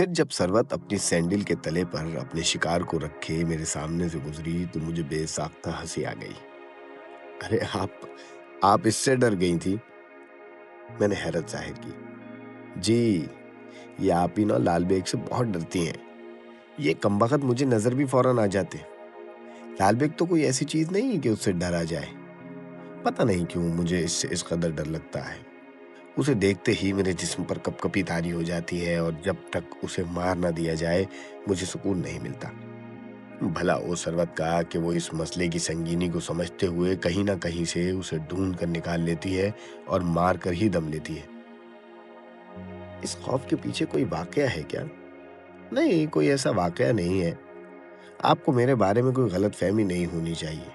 پھر جب سروت اپنی سینڈل کے تلے پر اپنے شکار کو رکھے میرے سامنے سے گزری تو مجھے بے ساختہ ہنسی آ گئی۔ ارے آپ اس سے ڈر گئی تھی؟ میں نے حیرت ظاہر کی۔ جی، یہ آپ ہی نا لال بیگ سے بہت ڈرتی ہیں۔ یہ کمبخت مجھے نظر بھی فوراً آ جاتے۔ لال بیگ تو کوئی ایسی چیز نہیں کہ اس سے ڈرا جائے۔ پتہ نہیں کیوں مجھے اس سے اس قدر ڈر لگتا ہے۔ اسے دیکھتے ہی میرے جسم پر کپ کپی طاری ہو جاتی ہے اور جب تک اسے مار نہ دیا جائے مجھے سکون نہیں ملتا۔ بھلا وہ سروت کا کہ وہ اس مسئلے کی سنگینی کو سمجھتے ہوئے کہیں نہ کہیں سے اسے ڈھونڈ کر نکال لیتی ہے اور مار کر ہی دم لیتی ہے۔ اس خوف کے پیچھے کوئی واقعہ ہے کیا؟ نہیں، کوئی ایسا واقعہ نہیں ہے۔ آپ کو میرے بارے میں کوئی غلط فہمی نہیں ہونی چاہیے۔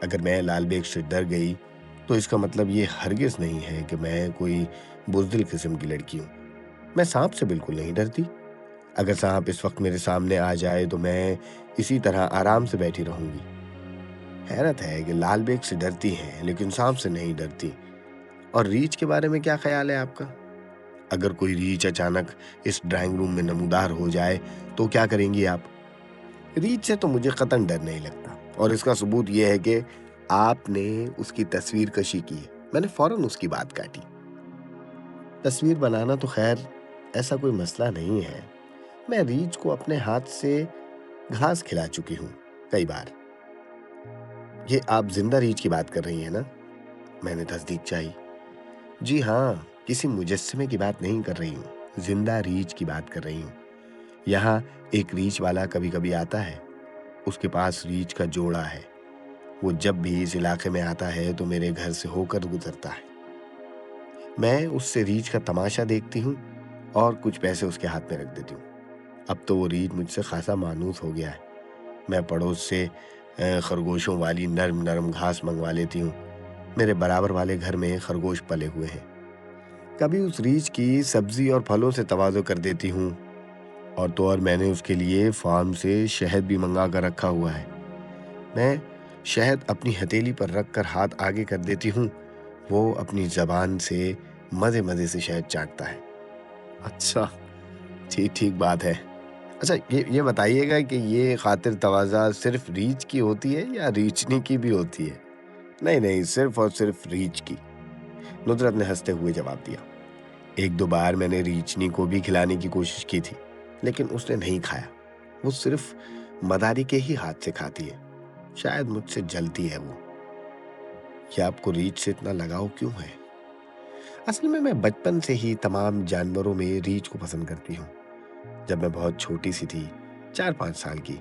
اگر میں لال بیگ سے ڈر گئی تو اس کا مطلب یہ ہرگز نہیں ہے کہ میں کوئی بزدل قسم کی لڑکی ہوں۔ میں سانپ سے بالکل نہیں ڈرتی۔ اگر سانپ اس وقت میرے سامنے آ جائے تو میں اسی طرح آرام سے بیٹھی رہوں گی۔ حیرت ہے کہ لال بیگ سے ڈرتی ہیں لیکن سانپ سے نہیں ڈرتی۔ اور ریچھ کے بارے میں کیا خیال ہے آپ کا؟ اگر کوئی ریچھ اچانک اس ڈرائنگ روم میں نمودار ہو جائے تو کیا کریں گی آپ؟ ریچھ سے تو مجھے قطعاً ڈر نہیں لگتا، اور اس کا ثبوت یہ ہے کہ آپ نے اس کی تصویر کشی کی ہے۔ میں نے فوراً اس کی بات کاٹی۔ تصویر بنانا تو خیر ایسا کوئی مسئلہ نہیں ہے۔ میں ریچھ کو اپنے ہاتھ سے گھاس کھلا چکی ہوں کئی بار۔ یہ آپ زندہ ریچھ کی بات کر رہی ہیں نا؟ میں نے تصدیق چاہی۔ جی ہاں، کسی مجسمے کی بات نہیں کر رہی ہوں، زندہ ریچھ کی بات کر رہی ہوں۔ یہاں ایک ریچھ والا کبھی کبھی آتا ہے، اس کے پاس ریچھ کا جوڑا ہے۔ وہ جب بھی اس علاقے میں آتا ہے تو میرے گھر سے ہو کر گزرتا ہے۔ میں اس سے ریچھ کا تماشا دیکھتی ہوں اور کچھ پیسے اس کے ہاتھ میں رکھ دیتی ہوں۔ اب تو وہ ریچھ مجھ سے خاصا مانوس ہو گیا ہے۔ میں پڑوس سے خرگوشوں والی نرم نرم گھاس منگوا لیتی ہوں۔ میرے برابر والے گھر میں خرگوش پلے ہوئے ہیں۔ کبھی اس ریچھ کی سبزی اور پھلوں سے تواضع کر دیتی ہوں، اور تو اور میں نے اس کے لیے فارم سے شہد بھی منگا کر رکھا ہوا ہے۔ میں شہد اپنی ہتھیلی پر رکھ کر ہاتھ آگے کر دیتی ہوں، وہ اپنی زبان سے مزے مزے سے شہد چاٹتا ہے۔ اچھا، ٹھیک بات ہے۔ اچھا، یہ بتائیے گا کہ یہ خاطر تواضع صرف ریچھ کی ہوتی ہے یا ریچھنی کی بھی ہوتی ہے؟ نہیں، صرف اور صرف ریچھ کی، ندرت نے ہنستے ہوئے جواب دیا۔ ایک دو بار میں نے ریچھنی کو بھی کھلانے کی کوشش کی تھی لیکن اس نے نہیں کھایا۔ وہ صرف مداری کے ہی ہاتھ سے کھاتی ہے۔ شاید مجھ سے جلتی ہے وہ۔ کیا آپ کو ریچھ سے اتنا لگاؤ کیوں ہے؟ اصل میں بچپن سے ہی تمام جانوروں میں ریچھ کو پسند کرتی ہوں۔ جب میں بہت چھوٹی سی تھی، 4-5 سال کی،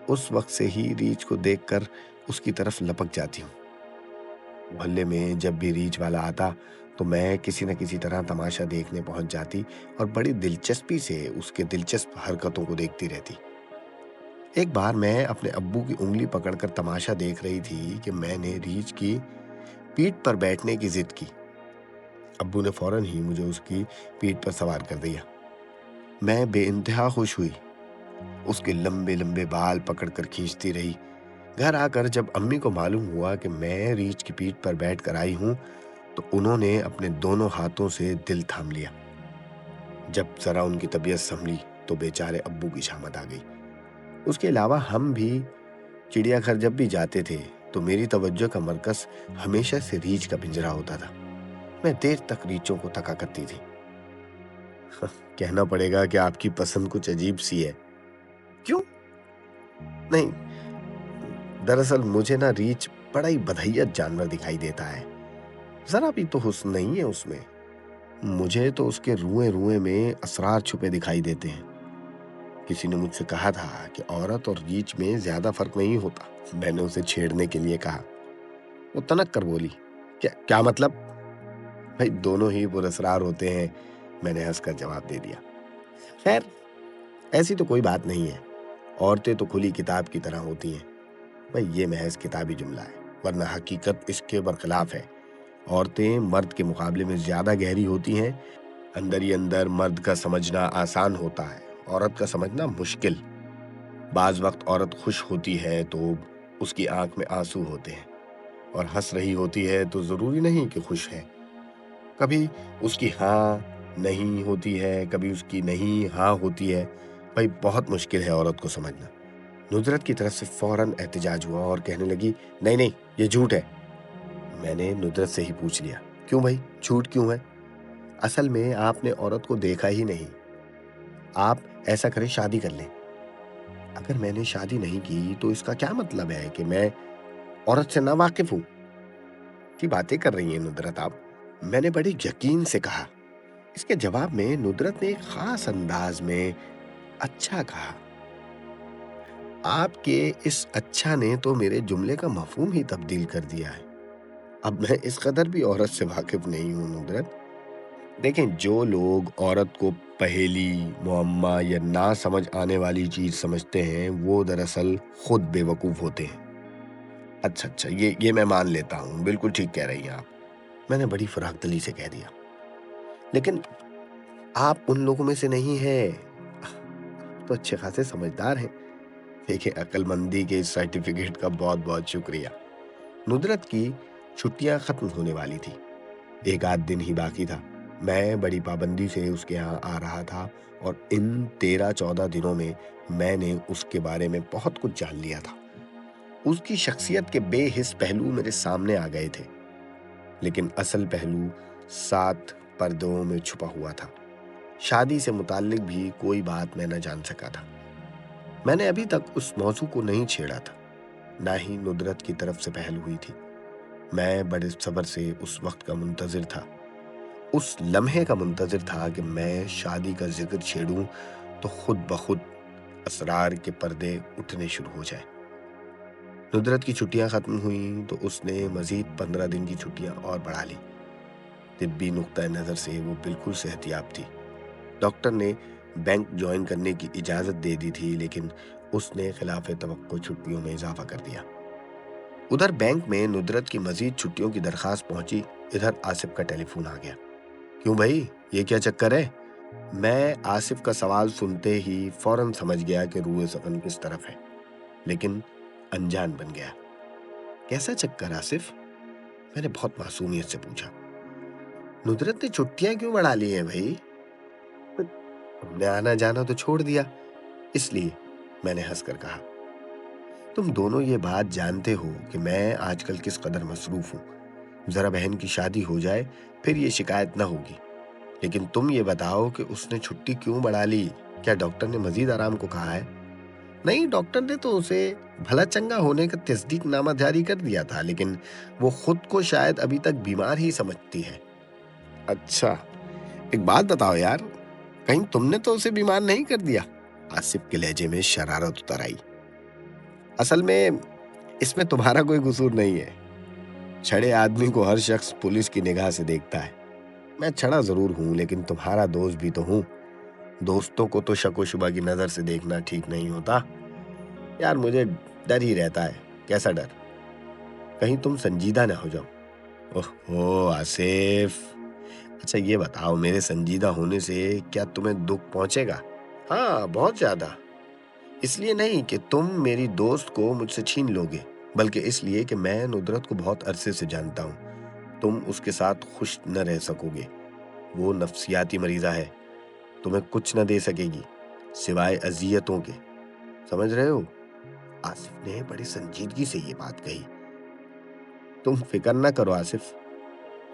اس وقت سے ہی ریچھ کو دیکھ کر اس کی طرف لپک جاتی ہوں۔ محلے میں جب بھی ریچھ والا آتا تو میں کسی نہ کسی طرح تماشا دیکھنے پہنچ جاتی اور بڑی دلچسپی سے اس کے دلچسپ حرکتوں کو دیکھتی رہتی۔ ایک بار میں اپنے ابو کی انگلی پکڑ کر تماشا دیکھ رہی تھی کہ میں نے ریچھ کی پیٹھ پر بیٹھنے کی ضد کی۔ ابو نے فوراً ہی مجھے اس کی پیٹھ پر سوار کر دیا۔ میں بے انتہا خوش ہوئی، اس کے لمبے لمبے بال پکڑ کر کھینچتی رہی۔ گھر آ کر جب امی کو معلوم ہوا کہ میں ریچھ کی پیٹھ پر بیٹھ کر آئی ہوں تو انہوں نے اپنے دونوں ہاتھوں سے دل تھام لیا۔ جب ذرا ان کی طبیعت سنبھلی تو بیچارے ابو کی شامت آ گئی۔ اس کے علاوہ ہم بھی چڑیا گھر جب بھی جاتے تھے تو میری توجہ کا مرکز ہمیشہ سے ریچھ کا پنجرا ہوتا تھا۔ میں دیر تک ریچھوں کو تکا کرتی تھی۔ کہنا پڑے گا کہ آپ کی پسند کچھ عجیب سی ہے۔ کیوں؟ نہیں، دراصل مجھے نا ریچھ بڑا ہی بدہیت جانور دکھائی دیتا ہے۔ ذرا بھی تو حسن نہیں ہے اس میں۔ مجھے تو اس کے روئیں روئیں میں اسرار چھپے دکھائی دیتے ہیں۔ کسی نے مجھ سے کہا تھا کہ عورت اور ریچھ میں زیادہ فرق نہیں ہوتا۔ میں نے اسے چھیڑنے کے لیے کہا۔ وہ تنک کر بولی، کیا مطلب؟ بھائی دونوں ہی پراسرار ہوتے ہیں، میں نے ہنس کر جواب دے دیا۔ خیر، ایسی تو کوئی بات نہیں ہے۔ عورتیں تو کھلی کتاب کی طرح ہوتی ہیں۔ بھائی یہ محض کتابی جملہ ہے، ورنہ حقیقت اس کے برخلاف ہے۔ عورتیں مرد کے مقابلے میں زیادہ گہری ہوتی ہیں۔ اندر ہی اندر مرد کا سمجھنا آسان ہوتا ہے، عورت کا سمجھنا مشکل۔ بعض وقت عورت خوش ہوتی ہے تو اس کی آنکھ میں آنسو ہوتے ہیں، اور ہنس رہی ہوتی ہے تو ضروری نہیں کہ خوش ہے۔ کبھی اس کی ہاں نہیں ہوتی ہے، کبھی اس کی نہیں ہاں ہوتی ہے۔ بھائی بہت مشکل ہے عورت کو سمجھنا۔ ندرت کی طرف سے فوراً احتجاج ہوا اور کہنے لگی نہیں نہیں یہ جھوٹ ہے۔ میں نے ندرت سے ہی پوچھ لیا کیوں بھائی جھوٹ کیوں ہے؟ اصل میں آپ نے عورت کو دیکھا ہی نہیں۔ آپ ایسا کریں شادی کر لیں۔ اگر میں نے شادی نہیں کی تو اس کا کیا مطلب ہے کہ میں عورت سے نا واقف ہوں؟ کی باتیں کر رہی ہیں ندرت آپ؟ میں نے بڑے یقین سے کہا۔ اس کے جواب میں ندرت نے ایک خاص انداز میں اچھا کہا۔ آپ کے اس اچھا نے تو میرے جملے کا مفہوم ہی تبدیل کر دیا ہے۔ اب میں اس قدر بھی عورت سے واقف نہیں ہوں ندرت۔ دیکھیں جو لوگ عورت کو پہیلی، معمہ یا نہ سمجھ آنے والی چیز سمجھتے ہیں وہ دراصل خود بے وقوف ہوتے ہیں۔ اچھا یہ میں مان لیتا ہوں، بالکل ٹھیک کہہ رہی ہیں آپ، میں نے بڑی فراخ دلی سے کہہ دیا۔ لیکن آپ ان لوگوں میں سے نہیں ہیں، تو اچھے خاصے سمجھدار ہیں۔ دیکھیں عقل مندی کے اس سرٹیفکیٹ کا بہت بہت شکریہ۔ ندرت کی چھٹیاں ختم ہونے والی تھی، ایک آدھ دن ہی باقی تھا۔ میں بڑی پابندی سے اس کے ہاں آ رہا تھا اور ان 13-14 دنوں میں میں نے اس کے بارے میں بہت کچھ جان لیا تھا۔ اس کی شخصیت کے بے حس پہلو میرے سامنے آ گئے تھے، لیکن اصل پہلو 7 پردوں میں چھپا ہوا تھا۔ شادی سے متعلق بھی کوئی بات میں نہ جان سکا تھا۔ میں نے ابھی تک اس موضوع کو نہیں چھیڑا تھا، نہ ہی ندرت کی طرف سے پہل ہوئی تھی۔ میں بڑے صبر سے اس وقت کا منتظر تھا، اس لمحے کا منتظر تھا کہ میں شادی کا ذکر چھیڑوں تو خود بخود اسرار کے پردے اٹھنے شروع ہو جائیں۔ ندرت کی چھٹیاں ختم ہوئیں تو اس نے مزید 15 دن کی چھٹیاں اور بڑھا لی۔ طبی نقطہ نظر سے وہ بالکل صحت یاب تھی۔ ڈاکٹر نے بینک جوائن کرنے کی اجازت دے دی تھی، لیکن اس نے خلاف توقع چھٹیوں میں اضافہ کر دیا۔ ادھر بینک میں ندرت کی مزید چھٹیوں کی درخواست پہنچی، ادھر آصف کا ٹیلی فون آ گیا۔ کیوں بھائی یہ کیا چکر ہے؟ میں آصف کا سوال سنتے ہی فوراً سمجھ گیا کہ روئے سخن کس طرف ہے، لیکن انجان بن گیا۔ کیسا چکر آصف؟ میں نے بہت معصومیت سے پوچھا۔ ندرت نے چھٹیاں کیوں بڑھا لی ہیں بھائی؟ تم نے آنا جانا تو چھوڑ دیا، اس لیے میں نے ہنس کر کہا۔ تم دونوں یہ بات جانتے ہو کہ میں آج کل کس قدر مصروف ہوں۔ ذرا بہن کی شادی ہو جائے پھر یہ شکایت نہ ہوگی، لیکن تم یہ بتاؤ کہ اس نے چھٹی کیوں بڑھا لی؟ کیا ڈاکٹر نے مزید آرام کو کہا ہے؟ نہیں، ڈاکٹر نے تو اسے بھلا چنگا ہونے کا تصدیق نامہ جاری کر دیا تھا، لیکن وہ خود کو شاید ابھی تک بیمار ہی سمجھتی ہے۔ اچھا، ایک بات بتاؤ یار، کہیں تم نے تو اسے بیمار نہیں کر دیا؟ آصف کے لہجے میں شرارت اتر آئی۔ اصل میں اس میں تمہارا کوئی قصور نہیں ہے۔ چھڑے آدمی کو ہر شخص پولیس کی نگاہ سے دیکھتا ہے۔ میں چھڑا ضرور ہوں، لیکن تمہارا دوست بھی تو ہوں۔ دوستوں کو تو شک و شبہ کی نظر سے دیکھنا ٹھیک نہیں ہوتا۔ یار مجھے ڈر ہی رہتا ہے۔ کیسا ڈر؟ کہیں تم سنجیدہ نہ ہو جاؤ۔ اوہ آصف، اچھا یہ بتاؤ میرے سنجیدہ ہونے سے کیا تمہیں دکھ پہنچے گا؟ ہاں بہت زیادہ۔ اس لیے نہیں کہ تم میری دوست کو مجھ سے چھین لو گے، بلکہ اس لیے کہ میں ندرت کو بہت عرصے سے جانتا ہوں۔ تم اس کے ساتھ خوش نہ رہ سکو گے۔ وہ نفسیاتی مریضہ ہے، تمہیں کچھ نہ دے سکے گی سوائے اذیتوں کے، سمجھ رہے ہو؟ آصف نے بڑی سنجیدگی سے یہ بات کہی۔ تم فکر نہ کرو آصف،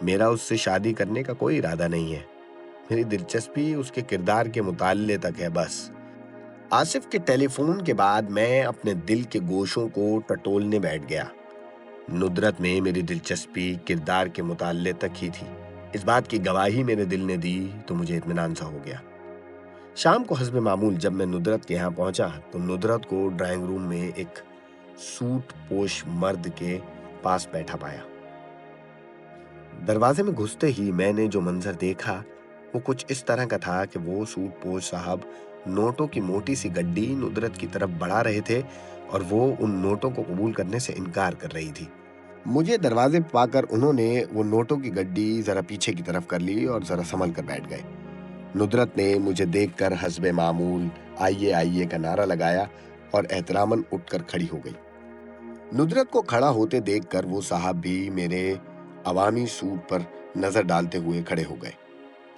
میرا اس سے شادی کرنے کا کوئی ارادہ نہیں ہے۔ میری دلچسپی اس کے کردار کے مطالعے تک ہے بس۔ آصف کے ٹیلی فون کے بعد میں اپنے دل کے گوشوں کو ٹٹولنے بیٹھ گیا۔ ندرت میں میری دلچسپی کردار کے مطالعے تک ہی تھی، اس بات کی گواہی میرے دل نے دی تو مجھے اطمینان سا ہو گیا۔ شام کو حسب معمول جب میں ندرت کے یہاں پہنچا تو ندرت کو ڈرائنگ روم میں ایک سوٹ پوش مرد کے پاس بیٹھا پایا۔ دروازے میں گھستے ہی میں نے جو منظر دیکھا وہ کچھ اس طرح کا تھا کہ وہ سوٹ پوش صاحب نوٹوں کی موٹی سی گڈی ندرت کی طرف بڑھا رہے تھے اور وہ ان نوٹوں کو قبول کرنے سے انکار کر رہی تھی۔ مجھے دروازے پا کر انہوں نے وہ نوٹوں کی گڈی ذرا پیچھے کی طرف کر لی اور ذرا سنبھل کر بیٹھ گئے۔ ندرت نے مجھے دیکھ کر حسب معمول آئیے آئیے کا نعرہ لگایا اور احتراماً اٹھ کر کھڑی ہو گئی۔ ندرت کو کھڑا ہوتے دیکھ کر وہ صاحب بھی میرے عوامی سوٹ پر نظر ڈالتے ہوئے کھڑے ہو گئے۔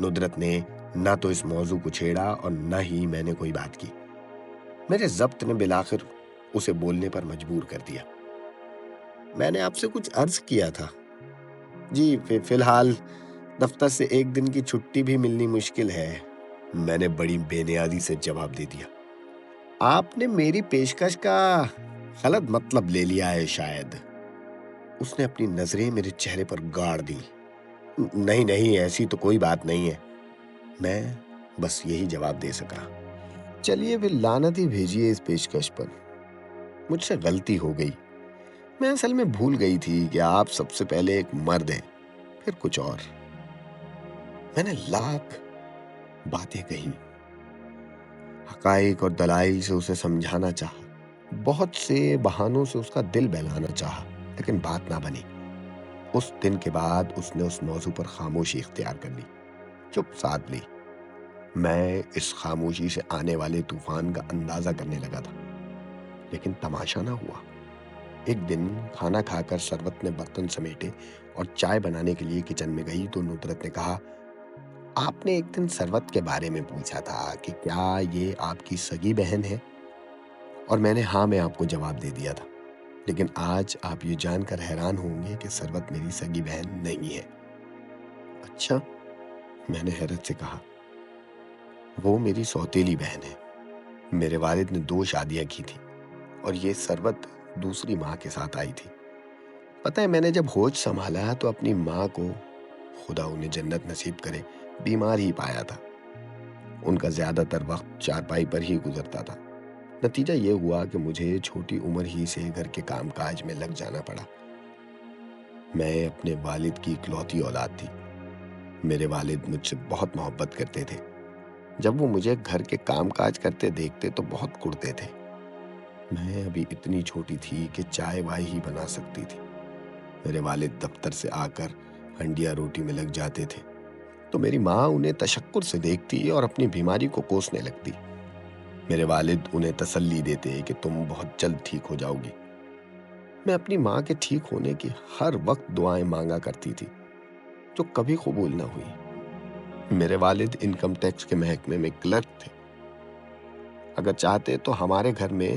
ندرت نے نہ تو اس موضوع کو چھیڑا اور نہ ہی میں نے کوئی بات کی۔ میرے ضبط نے بالآخر اسے بولنے پر مجبور کر دیا۔ میں نے آپ سے کچھ عرض کیا تھا۔ جی، فی الحال دفتر سے ایک دن کی چھٹی بھی ملنی مشکل ہے، میں نے بڑی بے نیازی سے جواب دے دیا۔ آپ نے میری پیشکش کا غلط مطلب لے لیا ہے شاید۔ اس نے اپنی نظریں میرے چہرے پر گاڑ دی۔ نہیں، ایسی تو کوئی بات نہیں ہے، میں بس یہی جواب دے سکا۔ چلیے پھر لعنت ہی بھیجیے اس پیشکش پر، مجھ سے غلطی ہو گئی۔ میں اصل میں بھول گئی تھی کہ آپ سب سے پہلے ایک مرد ہیں، پھر کچھ اور۔ میں نے لاکھ باتیں کہیں، حقائق اور دلائل سے اسے سمجھانا چاہا، بہت سے بہانوں سے اس کا دل بہلانا چاہا، لیکن بات نہ بنی۔ اس دن کے بعد اس نے اس موضوع پر خاموشی اختیار کر لی، چپ سادھ لی۔ میں اس خاموشی سے آنے والے طوفان کا اندازہ کرنے لگا تھا، لیکن تماشا نہ ہوا۔ ایک دن کھانا کھا کر ثروت نے برتن سمیٹے اور چائے بنانے کے لیے کچن میں گئی تو ندرت نے کہا، آپ نے ایک دن ثروت کے بارے میں پوچھا تھا کہ کیا یہ آپ کی سگی بہن ہے، اور میں نے ہاں میں آپ کو جواب دے دیا تھا، لیکن آج آپ یہ جان کر حیران ہوں گے کہ ثروت میری سگی بہن نہیں ہے۔ اچھا، میں نے حیرت سے کہا۔ وہ میری سوتیلی بہن ہے۔ میرے والد نے 2 شادیاں کی تھی اور یہ ثروت دوسری ماں کے ساتھ آئی تھی۔ پتہ ہے، میں نے جب ہوش سنبھالا تو اپنی ماں کو، خدا انہیں جنت نصیب کرے، بیمار ہی پایا تھا۔ ان کا زیادہ تر وقت چارپائی پر ہی گزرتا تھا۔ نتیجہ یہ ہوا کہ مجھے چھوٹی عمر ہی سے گھر کے کام کاج میں لگ جانا پڑا۔ میں اپنے والد کی اکلوتی اولاد تھی۔ میرے والد مجھ سے بہت محبت کرتے تھے۔ جب وہ مجھے گھر کے کام کاج کرتے دیکھتے تو بہت کڑتے تھے۔ میں ابھی اتنی چھوٹی تھی کہ چائے وائے ہی بنا سکتی تھی۔ میرے والد دفتر سے آ کر ہنڈیا روٹی میں لگ جاتے تھے تو میری ماں انہیں تشکر سے دیکھتی اور اپنی بیماری کو کوسنے لگتی۔ میرے والد انہیں تسلی دیتے کہ تم بہت جلد ٹھیک ہو جاؤ گی۔ میں اپنی ماں کے ٹھیک ہونے کی ہر وقت دعائیں مانگا کرتی تھی، جو کبھی قبول نہ ہوئی۔ میرے والد انکم ٹیکس کے محکمے میں کلرک تھے۔ اگر چاہتے تو ہمارے گھر میں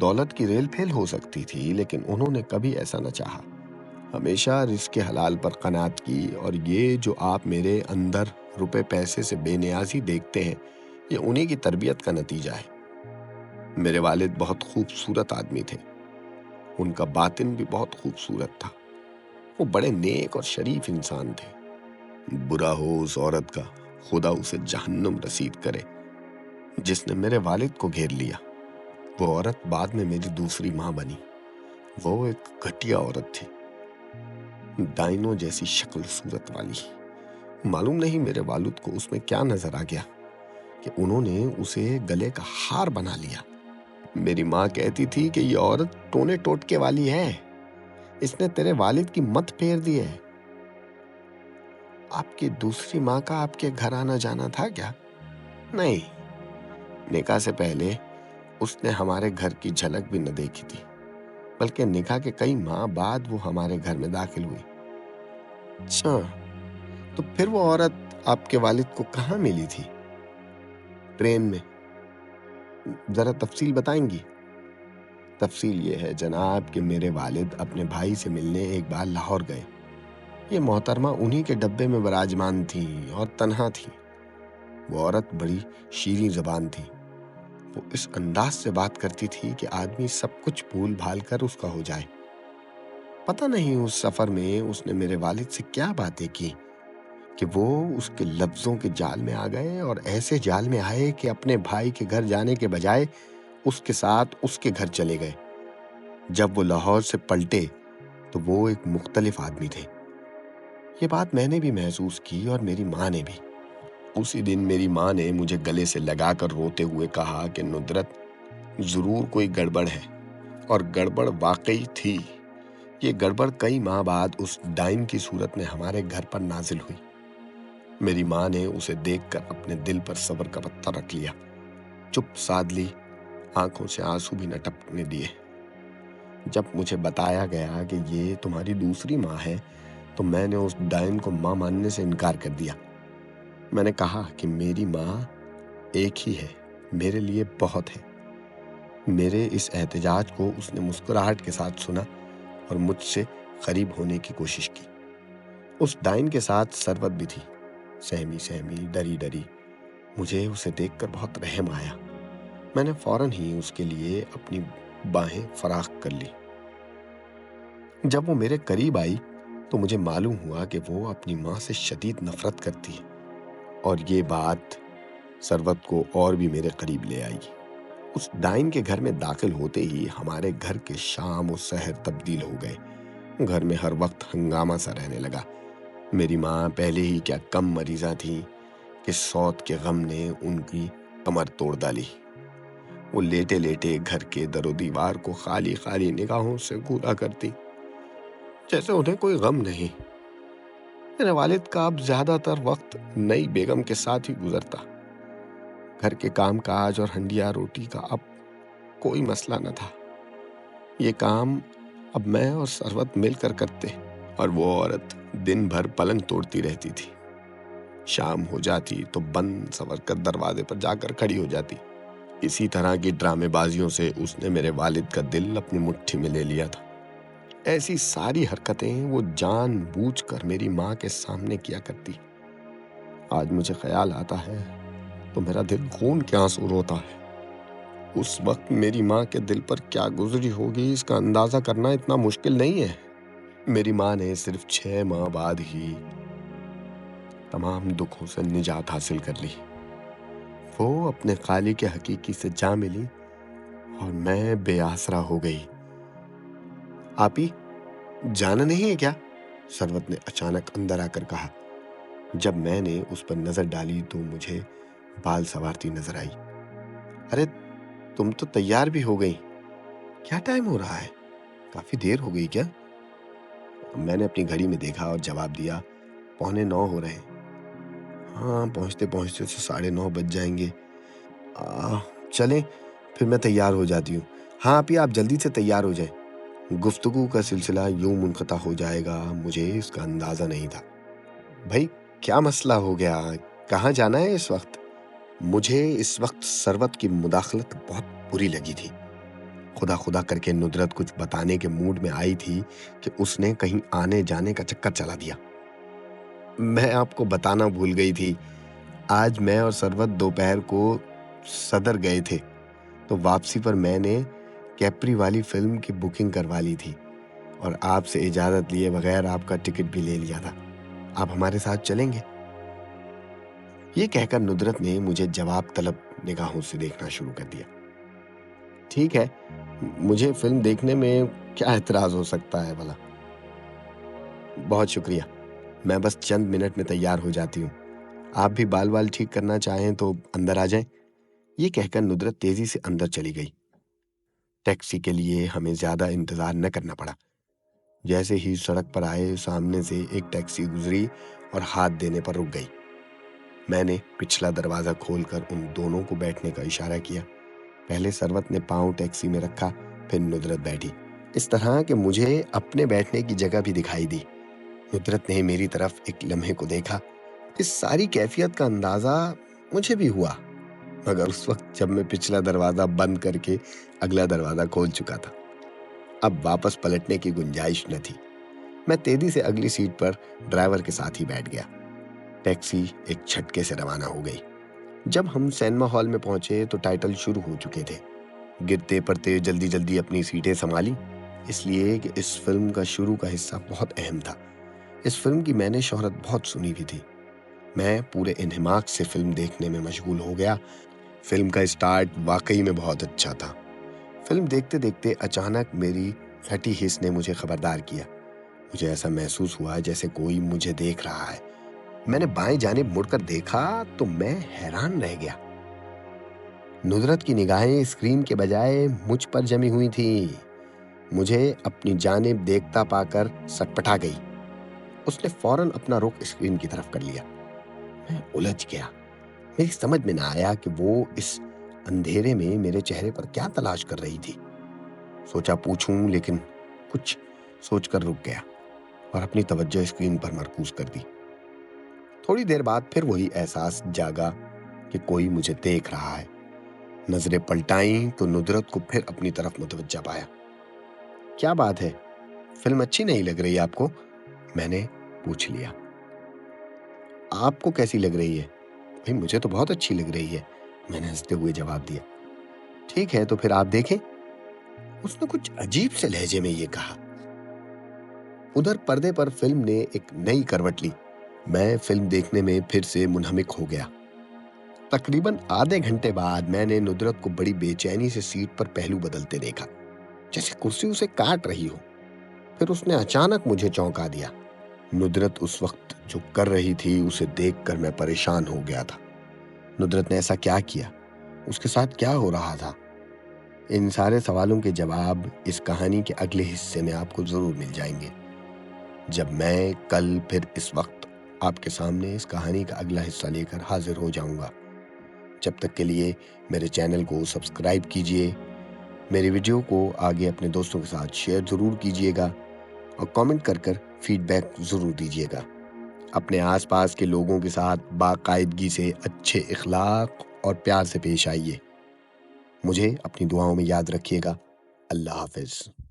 دولت کی ریل پھیل ہو سکتی تھی، لیکن انہوں نے کبھی ایسا نہ چاہا۔ ہمیشہ رزق حلال پر قناعت کی، اور یہ جو آپ میرے اندر روپے پیسے سے بے نیازی دیکھتے ہیں، یہ انہی کی تربیت کا نتیجہ ہے۔ میرے والد بہت خوبصورت آدمی تھے۔ ان کا باطن بھی بہت خوبصورت تھا۔ وہ بڑے نیک اور شریف انسان تھے۔ برا ہو اس عورت کا، خدا اسے جہنم رسید کرے، جس نے میرے والد کو گھیر لیا۔ وہ عورت بعد میں میری دوسری ماں بنی۔ وہ ایک گھٹیا عورت تھی، ڈائنو جیسی شکل صورت والی۔ معلوم نہیں میرے والد کو اس میں کیا نظر آ گیا کہ انہوں نے اسے گلے کا ہار بنا لیا۔ میری ماں کہتی تھی کہ یہ عورت ٹونے ٹوٹکے والی ہے، اس نے تیرے والد کی مت پھیر دی ہے۔ آپ کی دوسری ماں کا آپ کے گھر آنا جانا تھا کیا؟ نہیں، نکاح سے پہلے اس نے ہمارے گھر کی جھلک بھی نہ دیکھی تھی، بلکہ نکاح کے کئی ماہ بعد وہ ہمارے گھر میں داخل ہوئی۔ اچھا، تو پھر وہ عورت آپ کے والد کو کہاں ملی تھی؟ ٹرین میں۔ ذرا تفصیل بتائیں گی؟ تفصیل یہ ہے جناب کہ میرے والد اپنے بھائی سے ملنے ایک بار لاہور گئے۔ یہ محترمہ انہی کے ڈبے میں براجمان تھی اور تنہا تھی۔ وہ عورت بڑی شیریں زبان تھی۔ وہ اس انداز سے بات کرتی تھی کہ آدمی سب کچھ بھول بھال کر اس کا ہو جائے۔ پتہ نہیں اس سفر میں اس نے میرے والد سے کیا باتیں کی کہ وہ اس کے لفظوں کے جال میں آ گئے، اور ایسے جال میں آئے کہ اپنے بھائی کے گھر جانے کے بجائے اس کے ساتھ اس کے گھر چلے گئے۔ جب وہ لاہور سے پلٹے تو وہ ایک مختلف آدمی تھے۔ یہ بات میں نے بھی محسوس کی اور میری ماں نے بھی۔ اسی دن میری ماں نے مجھے گلے سے لگا کر روتے ہوئے کہا کہ ندرت، ضرور کوئی گڑبڑ ہے، اور گڑبڑ واقعی تھی۔ یہ گڑبڑ کئی ماہ بعد اس ڈائن کی صورت میں ہمارے گھر پر نازل ہوئی۔ میری ماں نے اسے دیکھ کر اپنے دل پر صبر کا پتھر رکھ لیا، چپ سادھ لی، آنکھوں سے آنسو بھی نہ ٹپکنے دیے۔ جب مجھے بتایا گیا کہ یہ تمہاری دوسری ماں ہے تو میں نے اس ڈائن کو ماں ماننے سے انکار کر دیا۔ میں نے کہا کہ میری ماں ایک ہی ہے، میرے لیے بہت ہے۔ میرے اس احتجاج کو اس نے مسکراہٹ کے ساتھ سنا اور مجھ سے قریب ہونے کی کوشش کی۔ اس ڈائن کے ساتھ ثروت بھی تھی، سہمی سہمی، ڈری ڈری۔ مجھے اسے دیکھ کر بہت رحم آیا۔ میں نے فوراً ہی اس کے لیے اپنی باہیں فراخ کر لی۔ جب وہ میرے قریب آئی تو مجھے معلوم ہوا کہ وہ اپنی ماں سے شدید نفرت کرتی ہے، اور یہ بات ثروت کو اور بھی میرے قریب لے آئی۔ اس ڈائن کے گھر میں داخل ہوتے ہی ہمارے گھر کے شام و سحر تبدیل ہو گئے۔ گھر میں ہر وقت ہنگامہ سا رہنے لگا۔ میری ماں پہلے ہی کیا کم مریضہ تھی کہ سوت کے غم نے ان کی کمر توڑ ڈالی۔ وہ لیٹے لیٹے گھر کے در و دیوار کو خالی خالی نگاہوں سے گھورا کرتی، جیسے انہیں کوئی غم نہیں۔ میرے والد کا اب زیادہ تر وقت نئی بیگم کے ساتھ ہی گزرتا۔ گھر کے کام کاج اور ہنڈیا روٹی کا اب کوئی مسئلہ نہ تھا۔ یہ کام اب میں اور ثروت مل کر کرتے، اور وہ عورت دن بھر پلنگ توڑتی رہتی تھی۔ شام ہو جاتی تو بند سنور کر دروازے پر جا کر کھڑی ہو جاتی۔ اسی طرح کی ڈرامے بازیوں سے اس نے میرے والد کا دل اپنی مٹھی میں لے لیا تھا۔ ایسی ساری حرکتیں وہ جان بوجھ کر میری ماں کے سامنے کیا کرتی۔ آج مجھے خیال آتا ہے تو میرا دل خون کے آنسو روتا ہے۔ اس وقت میری ماں کے دل پر کیا گزری ہوگی، اس کا اندازہ کرنا اتنا مشکل نہیں ہے۔ میری ماں نے صرف 6 ماہ بعد ہی تمام دکھوں سے نجات حاصل کر لی۔ وہ اپنے خالق حقیقی سے جا ملی اور میں بے آسرا ہو گئی۔ آپی، جانا نہیں ہے کیا؟ ثروت نے اچانک اندر آ کر کہا۔ جب میں نے اس پر نظر ڈالی تو مجھے بال سنوارتی نظر آئی۔ ارے تم تو تیار بھی ہو گئی، کیا ٹائم ہو رہا ہے؟ کافی دیر ہو گئی کیا؟ میں نے اپنی گھڑی میں دیکھا اور جواب دیا، 8:45 ہو رہے ہیں۔ ہاں، پہنچتے پہنچتے تو 9:30 بج جائیں گے۔ چلیں پھر میں تیار ہو جاتی ہوں۔ ہاں آپی، آپ جلدی سے تیار ہو جائیں۔ گفتگو کا سلسلہ یوں منقطع ہو جائے گا، مجھے اس کا اندازہ نہیں تھا۔ بھائی کیا مسئلہ ہو گیا؟ کہاں جانا ہے اس وقت؟ مجھے اس وقت ثروت کی مداخلت بہت بری لگی تھی۔ خدا خدا کر کے ندرت کچھ بتانے کے موڈ میں آئی تھی کہ اس نے کہیں آنے جانے کا چکر چلا دیا۔ میں آپ کو بتانا بھول گئی تھی، آج میں اور ثروت دوپہر کو صدر گئے تھے، تو واپسی پر میں نے کیپری والی فلم کی بکنگ کروا لی تھی اور آپ سے اجازت لیے بغیر آپ کا ٹکٹ بھی لے لیا تھا۔ آپ ہمارے ساتھ چلیں گے؟ یہ کہہ کر ندرت نے مجھے جواب طلب نگاہوں سے دیکھنا شروع کر دیا۔ ٹھیک ہے، مجھے فلم دیکھنے میں کیا اعتراض ہو سکتا ہے بھلا؟ بہت شکریہ، میں بس چند منٹ میں تیار ہو جاتی ہوں۔ آپ بھی بال وال ٹھیک کرنا چاہیں تو اندر آ جائیں۔ یہ کہہ کر ندرت تیزی سے اندر چلی گئی۔ ٹیکسی کے لیے ہمیں زیادہ انتظار نہ کرنا پڑا۔ جیسے ہی سڑک پر آئے، سامنے سے ایک ٹیکسی گزری اور ہاتھ دینے پر رک گئی۔ میں نے پچھلا دروازہ کھول کر ان دونوں کو بیٹھنے کا اشارہ کیا۔ پہلے ثروت نے پاؤں ٹیکسی میں رکھا، پھر ندرت بیٹھی، اس طرح کہ مجھے اپنے بیٹھنے کی جگہ بھی دکھائی دی۔ ندرت نے میری طرف ایک لمحے کو دیکھا۔ اس ساری کیفیت کا اندازہ مجھے بھی ہوا، مگر اس وقت جب میں پچھلا دروازہ بند کر کے اگلا دروازہ کھول چکا تھا۔ اب واپس پلٹنے کی گنجائش نہ تھی۔ میں تیزی سے اگلی سیٹ پر ڈرائیور کے ساتھ ہی بیٹھ گیا۔ ٹیکسی ایک جھٹکے سے روانہ ہو گئی۔ جب ہم سینما ہال میں پہنچے تو ٹائٹل شروع ہو چکے تھے۔ گرتے پڑتے جلدی جلدی اپنی سیٹیں سنبھالی، اس لیے کہ اس فلم کا شروع کا حصہ بہت اہم تھا۔ اس فلم کی میں نے شہرت بہت سنی بھی تھی۔ میں پورے انہماک سے فلم دیکھنے میں مشغول ہو گیا۔ فلم کا اسٹارٹ واقعی میں بہت اچھا تھا۔ فلم دیکھتے دیکھتے اچانک میری پھٹی حس نے مجھے خبردار کیا۔ مجھے ایسا محسوس ہوا جیسے کوئی مجھے دیکھ رہا ہے۔ میں نے بائیں جانب مڑ کر دیکھا تو میں حیران رہ گیا۔ ندرت کی نگاہیں اسکرین کے بجائے مجھ پر جمی ہوئی تھیں۔ مجھے اپنی جانب دیکھتا پا کر سٹپٹا گئی۔ اس نے فوراً اپنا رخ اسکرین کی طرف کر لیا۔ میں الجھ گیا۔ میری سمجھ میں نہ آیا کہ وہ اس اندھیرے میں میرے چہرے پر کیا تلاش کر رہی تھی۔ سوچا پوچھوں، لیکن کچھ سوچ کر رک گیا اور اپنی توجہ اسکرین پر مرکوز کر دی۔ تھوڑی دیر بعد پھر وہی احساس جاگا کہ کوئی مجھے دیکھ رہا ہے۔ نظریں پلٹائیں تو ندرت کو پھر اپنی طرف متوجہ پایا۔ کیا بات ہے، فلم اچھی نہیں لگ رہی آپ کو؟ میں نے پوچھ لیا۔ آپ کو کیسی لگ رہی ہے؟ بھئی مجھے تو بہت اچھی لگ رہی ہے، میں نے ہنستے ہوئے جواب دیا۔ ٹھیک ہے تو پھر آپ دیکھیں، اس نے کچھ عجیب سے لہجے میں یہ کہا۔ ادھر پردے پر فلم نے ایک نئی کروٹ لی۔ میں فلم دیکھنے میں پھر سے منہمک ہو گیا۔ تقریباً آدھے گھنٹے بعد میں نے ندرت کو بڑی بے چینی سے سیٹ پر پہلو بدلتے دیکھا، جیسے کرسی اسے کاٹ رہی ہو۔ پھر اس نے اچانک مجھے چونکا دیا۔ ندرت اس وقت جو کر رہی تھی اسے دیکھ کر میں پریشان ہو گیا تھا۔ ندرت نے ایسا کیا کیا؟ اس کے ساتھ کیا ہو رہا تھا؟ ان سارے سوالوں کے جواب اس کہانی کے اگلے حصے میں آپ کو ضرور مل جائیں گے، جب میں کل پھر اس وقت آپ کے سامنے اس کہانی کا اگلا حصہ لے کر حاضر ہو جاؤں گا۔ جب تک کے لیے میرے چینل کو سبسکرائب کیجئے، میری ویڈیو کو آگے اپنے دوستوں کے ساتھ شیئر ضرور کیجئے گا اور کامنٹ کر کر فیڈ بیک ضرور دیجئے گا۔ اپنے آس پاس کے لوگوں کے ساتھ باقاعدگی سے اچھے اخلاق اور پیار سے پیش آئیے۔ مجھے اپنی دعاؤں میں یاد رکھیے گا۔ اللہ حافظ۔